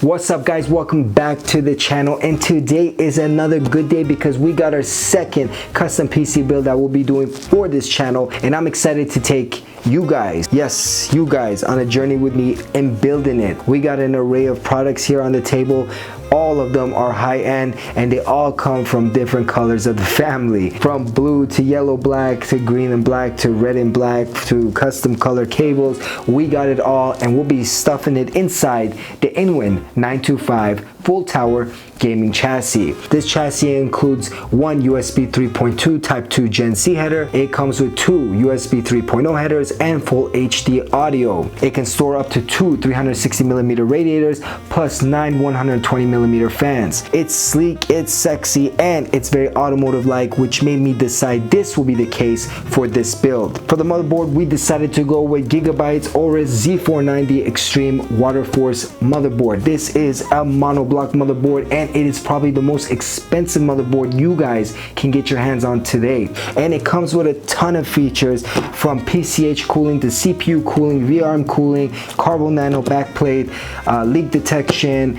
What's up guys, welcome back to the channel, and today is another good day because we got our second custom PC build that we'll be doing for this channel, and I'm excited to take you guys, yes, you guys, on a journey with me in building it. We got an array of products here on the table. All of them are high-end and they all come from different colors of the family, from blue to yellow black to green and black to red and black to custom color cables. We got it all, and we'll be stuffing it inside the i9-10900K full tower gaming chassis. This chassis includes one USB 3.2 Type 2 Gen C header. It comes with two USB 3.0 headers and full HD audio. It can store up to two 360mm radiators plus 9 120mm fans. It's sleek, it's sexy, and it's very automotive-like, which made me decide this will be the case for this build. For the motherboard, we decided to go with Gigabyte's Z490 Extreme Waterforce motherboard. This is a monoblock motherboard, and it is probably the most expensive motherboard you guys can get your hands on today. And it comes with a ton of features, from PCH cooling to CPU cooling, VRM cooling, carbon nano backplate, leak detection,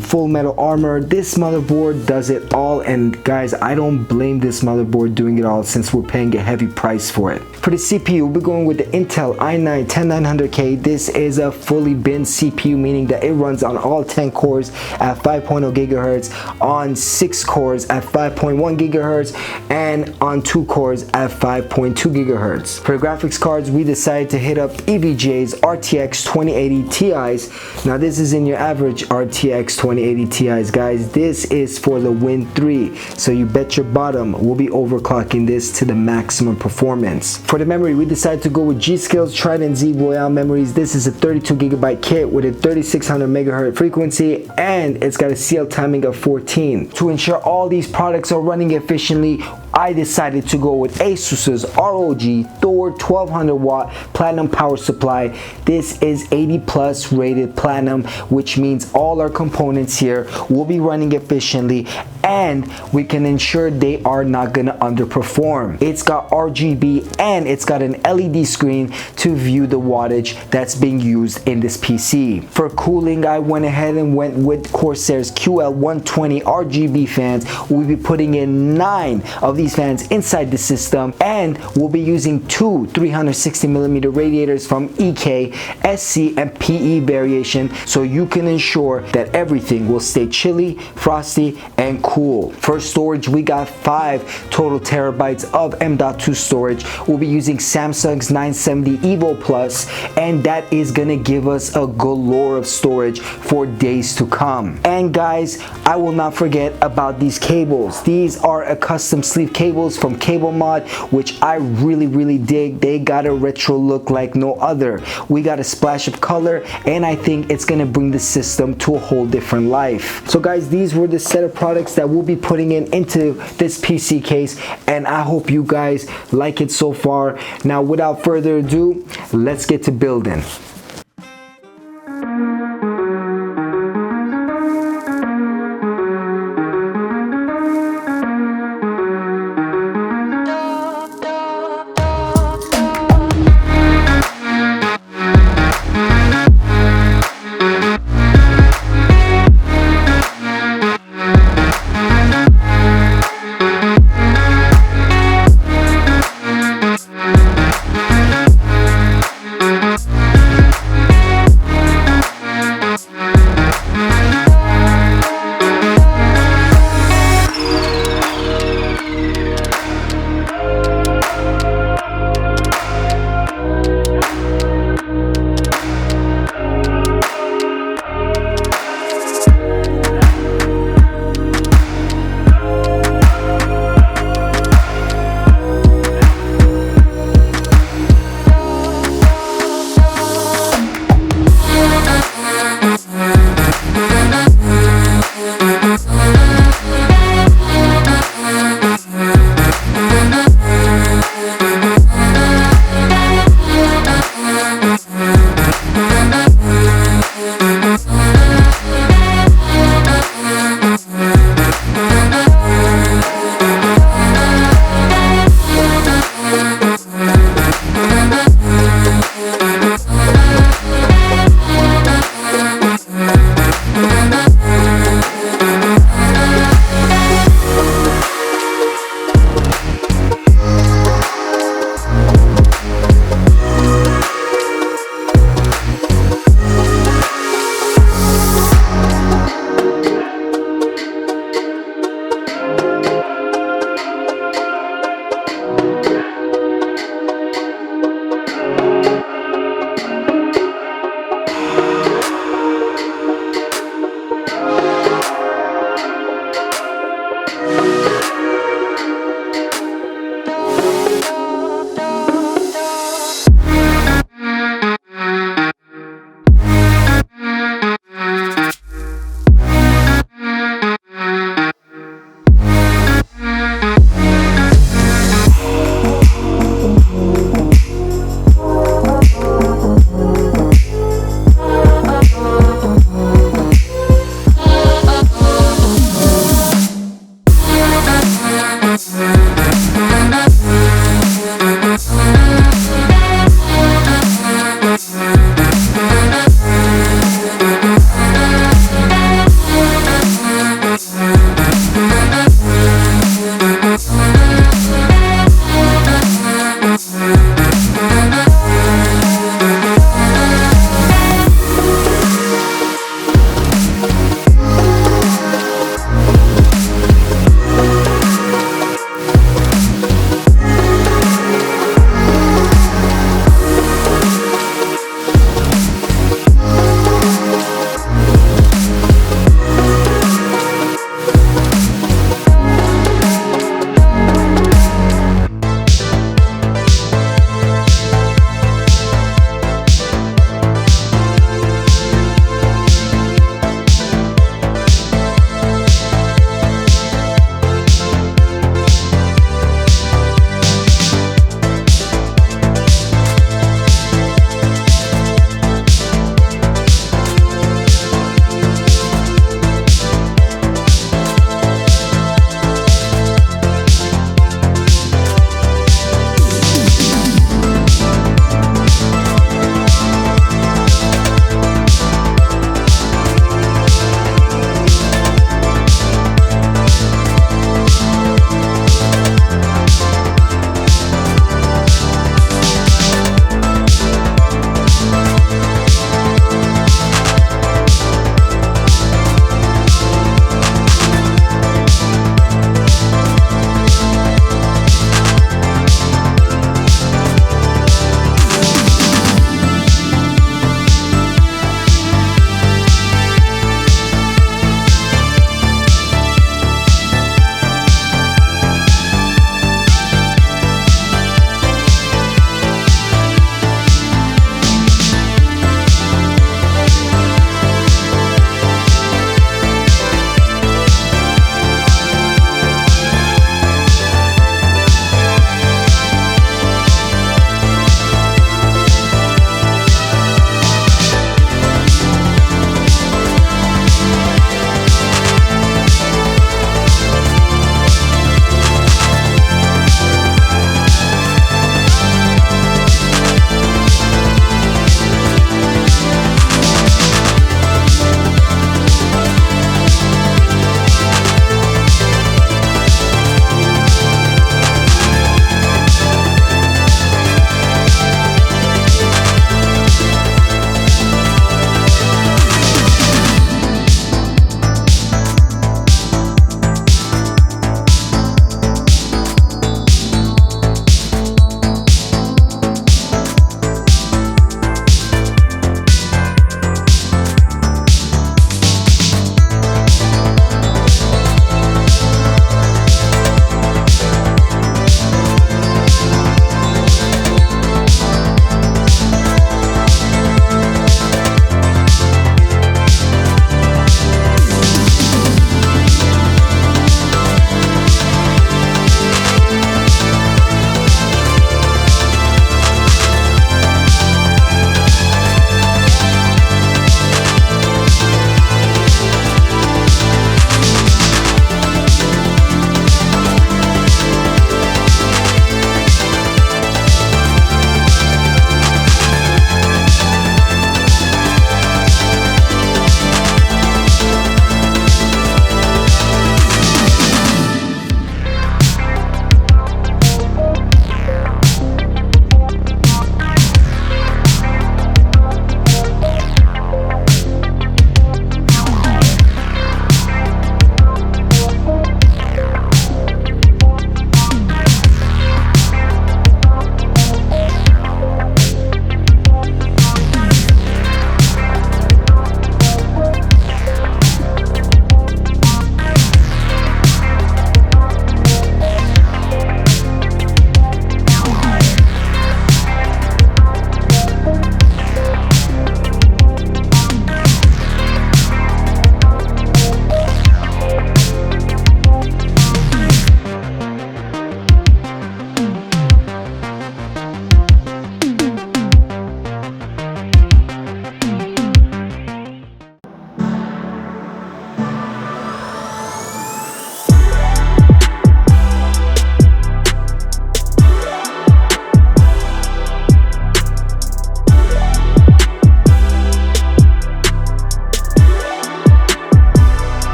full metal armor. This motherboard does it all, and guys, I don't blame this motherboard doing it all since we're paying a heavy price for it. For the CPU, we'll be going with the Intel i9-10900K. This is a fully bin CPU, meaning that it runs on all 10 cores at 5.0 gigahertz, on 6 cores at 5.1 gigahertz, and on 2 cores at 5.2 gigahertz. For the graphics cards, we decided to hit up EVGA's RTX 2080 Ti's. Now this is in your average RTX 2080 Ti's, guys. This is for the Win 3, so you bet your bottom we'll be overclocking this to the maximum performance. For the memory, we decided to go with G.Skill's Trident Z Royale memories. This is a 32GB kit with a 3600 megahertz frequency, and it's got a CL timing of 14. To ensure all these products are running efficiently, I decided to go with Asus's ROG Thor 1200 watt platinum power supply. This is 80 plus rated platinum, which means all our components here will be running efficiently, and we can ensure they are not gonna underperform. It's got RGB and it's got an LED screen to view the wattage that's being used in this PC. For cooling, I went ahead and went with Corsair's QL120 RGB fans. We'll be putting in 9 of these fans inside the system, and we'll be using two 360mm radiators from EK, SC, and PE variation, so you can ensure that everything will stay chilly, frosty, and cool. For storage, we got 5 total terabytes of M.2 storage. We'll be using Samsung's 970 Evo Plus, and that is gonna give us a galore of storage for days to come. And guys, I will not forget about these cables. These are a custom sleeve cables from Cable Mod, which I really dig. They got a retro look like no other. We got a splash of color, and I think it's gonna bring the system to a whole different life. So guys, these were the set of products that we'll be putting into this PC case, and I hope you guys like it so far. Now, without further ado, let's get to building.